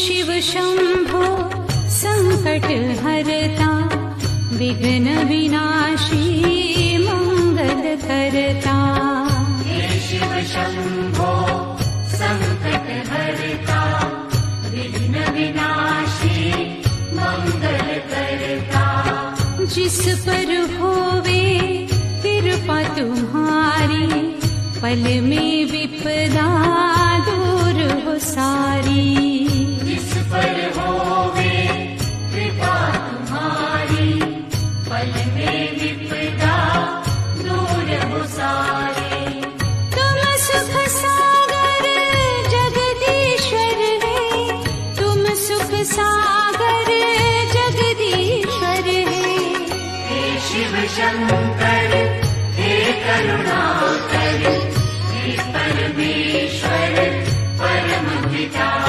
शिव शंभो संकट हरता, विघ्न विनाशी मंगल करता। हे शिव शंभो संकट हरता, विघ्न विनाशी मंगल करता। जिस पर होवे कृपा तुम्हारी, पल में विपदा दूर हो सारी। जिस पर होवे कृपा तुम्हारी, पल में विपदा दूर हो सारी। तुम सुख सागर जगदीश्वर है, तुम सुख सागर जगदीश्वर है। हे शिव शंकर हे करुणाकर, हे परमेश्वर परम पिता।